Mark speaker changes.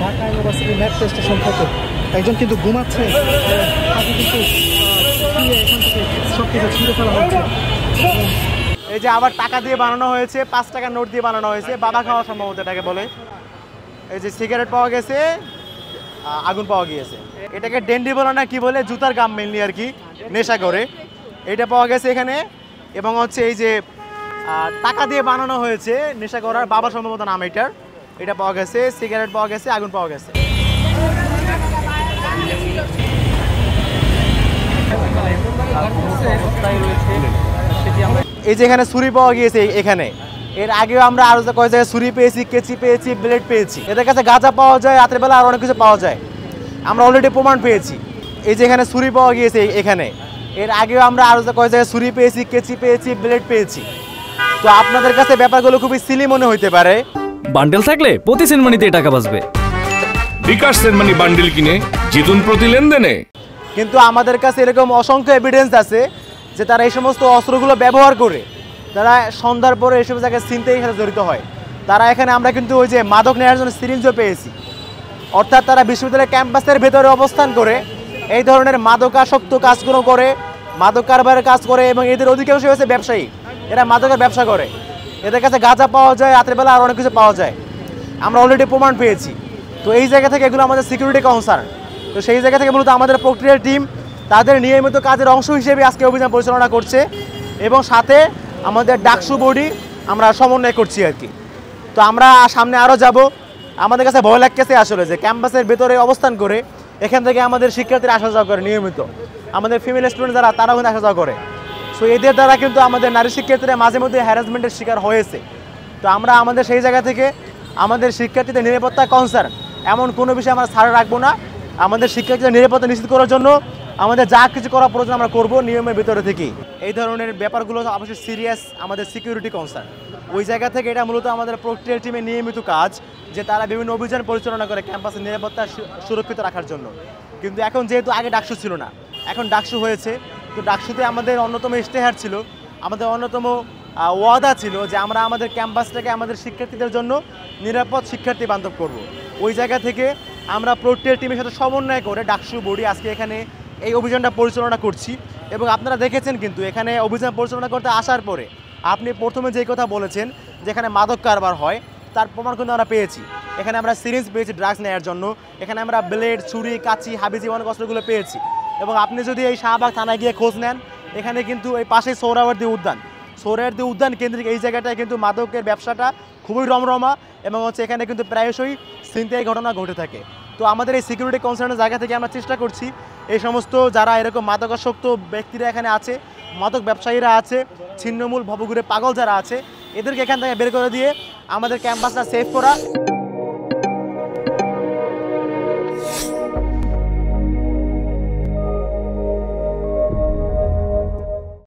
Speaker 1: ঢাকা ইউনিভার্সিটির metro station থেকে একজন কিন্তু ঘুমাচ্ছে, তাকে কিন্তু এখান থেকে সব কিছু ছিঁড়ে ফেলা হচ্ছে।
Speaker 2: এই যে আবার টাকা দিয়ে বানানো হয়েছে, 5 টাকার নোট দিয়ে বানানো হয়েছে, বাবা খাওয়া সম্ভবত এটাকে বলে। এই যে সিগারেট পাওয়া গেছে, আগুন পাওয়া গিয়েছে। এটাকে ডেন্ডি বলে না কি বলে, জুতার গাম মেনলি আর কি, নেশা করে এটা পাওয়া গেছে এখানে। এবং হচ্ছে এই যে টাকা দিয়ে বানানো হয়েছে নেশা করার, বাবা সম্ভবত নাম এটার, এটা পাওয়া গেছে। সিগারেট পাওয়া গেছে, আগুন পাওয়া গেছে। এই যে এখানে ছুরি পাওয়া গিয়েছে এখানে। এর আগেও আমরা আরো কয়েক জায়গায় ছুরি পেয়েছি, কেচি পেয়েছি, ব্লেড পেয়েছি। এদের কাছে গাঁজা পাওয়া যায়, রাতের বেলা আর অনেক কিছু পাওয়া যায়, আমরা অলরেডি প্রমাণ পেয়েছি। এই যে এখানে ছুরি পাওয়া গিয়েছে এখানে। এর আগেও আমরা আরো কয়েক জায়গায় ছুরি পেয়েছি, কেচি পেয়েছি, ব্লেড পেয়েছি। তো আপনাদের কাছে ব্যাপারগুলো খুবই সিলি মনে হইতে পারে।
Speaker 3: বান্ডেল থাকলে প্রতি সেনমানিতে টাকা বাঁচবে।
Speaker 4: বিকাশ সেনমানি বান্ডেল কিনে জিতুন প্রতি লেনদেনে।
Speaker 2: কিন্তু আমাদের কাছে এরকম অসংখ্য এভিডেন্স আছে যে তারা এই সমস্ত অস্ত্রগুলো ব্যবহার করে তারা সন্ধ্যার পরে এইসব জায়গায় ছিনতাইয়ের সাথে জড়িত হয়। তারা এখানে আমরা কিন্তু ওই যে মাদক নেওয়ার জন্য সিরিঞ্জও পেয়েছি। অর্থাৎ তারা বিশ্ববিদ্যালয়ের ক্যাম্পাসের ভেতরে অবস্থান করে এই ধরনের মাদকাসক্ত কাজগুলো করে, মাদক কারবারের কাজ করে। এবং এদের অধিকাংশ হচ্ছে ব্যবসায়ী, এরা মাদকের ব্যবসা করে। এদের কাছে গাঁজা পাওয়া যায়, রাতের বেলা আর অনেক কিছু পাওয়া যায়, আমরা অলরেডি প্রমাণ পেয়েছি। তো এই জায়গা থেকে এগুলো আমাদের সিকিউরিটি কনসার্ন। তো সেই জায়গা থেকে মূলত আমাদের প্রক্রিয়ার টিম তাদের নিয়মিত কাজের অংশ হিসেবে আজকে অভিযান পরিচালনা করছে, এবং সাথে আমাদের ডাকসু বডি আমরা সমন্বয় করছি আর কি। তো আমরা সামনে আরও যাব। আমাদের কাছে ভয় লাগতেছে আসলে যে ক্যাম্পাসের ভেতরে অবস্থান করে এখান থেকে আমাদের শিক্ষার্থীরা আসা যাওয়া করে নিয়মিত, আমাদের ফিমেল স্টুডেন্ট যারা তারাও কিন্তু আসা যাওয়া করে। সো এদের দ্বারা কিন্তু আমাদের নারী শিক্ষার্থীরা মাঝে মধ্যে হ্যারাসমেন্টের শিকার হয়েছে। তো আমরা আমাদের সেই জায়গা থেকে আমাদের শিক্ষার্থীদের নিরাপত্তা কনসার্ন এমন কোনো বিষয় আমরা ছাড় রাখবো না। আমাদের শিক্ষার্থীদের নিরাপত্তা নিশ্চিত করার জন্য আমাদের যা কিছু করা প্রয়োজন আমরা করব নিয়মের ভিতরে থেকেই। এই ধরনের ব্যাপারগুলো অবশ্যই সিরিয়াস আমাদের সিকিউরিটি কনসার্ন। ওই জায়গা থেকে এটা মূলত আমাদের প্রক্রিয়া টিমের নিয়মিত কাজ যে তারা বিভিন্ন অভিযান পরিচালনা করে ক্যাম্পাসের নিরাপত্তা সুরক্ষিত রাখার জন্য। কিন্তু এখন যেহেতু আগে ডাকসু ছিল না, এখন ডাকসু হয়েছে। তো ডাকসুতে আমাদের অন্যতম ইশতেহার ছিল, আমাদের অন্যতম ওয়াদা ছিল যে আমরা আমাদের ক্যাম্পাসটাকে আমাদের শিক্ষার্থীদের জন্য নিরাপদ শিক্ষার্থী বান্ধব করব। ওই জায়গা থেকে আমরা প্রক্রিয়া টিমের সাথে সমন্বয় করে ডাকসু বডি আজকে এখানে এই অভিযানটা পরিচালনা করছি। এবং আপনারা দেখেছেন কিন্তু এখানে অভিযান পরিচালনা করতে আসার পরে আপনি প্রথমে যেই কথা বলেছেন যেখানে মাদক কারবার হয় তার প্রমাণ কিন্তু আমরা পেয়েছি। এখানে আমরা সিরিঞ্জ পেয়েছি ড্রাগস নেওয়ার জন্য, এখানে আমরা ব্লেড, ছুরি, কাঁচি, হাবিজি অনেক অস্ত্রগুলো পেয়েছি। এবং আপনি যদি এই শাহবাগ থানায় গিয়ে খোঁজ নেন, এখানে কিন্তু এই পাশেই সোহরাওয়ার্দী উদ্যান কেন্দ্রিক এই জায়গাটায় কিন্তু মাদকের ব্যবসাটা খুবই রমরমা, এবং হচ্ছে এখানে কিন্তু প্রায়শই ছিনতাই ঘটনা ঘটে থাকে। তো আমাদের এই সিকিউরিটি কনসার্নের জায়গা থেকে আমরা চেষ্টা করছি এই সমস্ত যারা এরকম মাদকাসক্ত ব্যক্তিরা এখানে আছে, মাদক ব্যবসায়ীরা আছে, ছিন্নমূল ভবঘুরে পাগল যারা আছে, এদেরকে এখান থেকে বের করে দিয়ে আমাদের ক্যাম্পাসটা সেভ করা।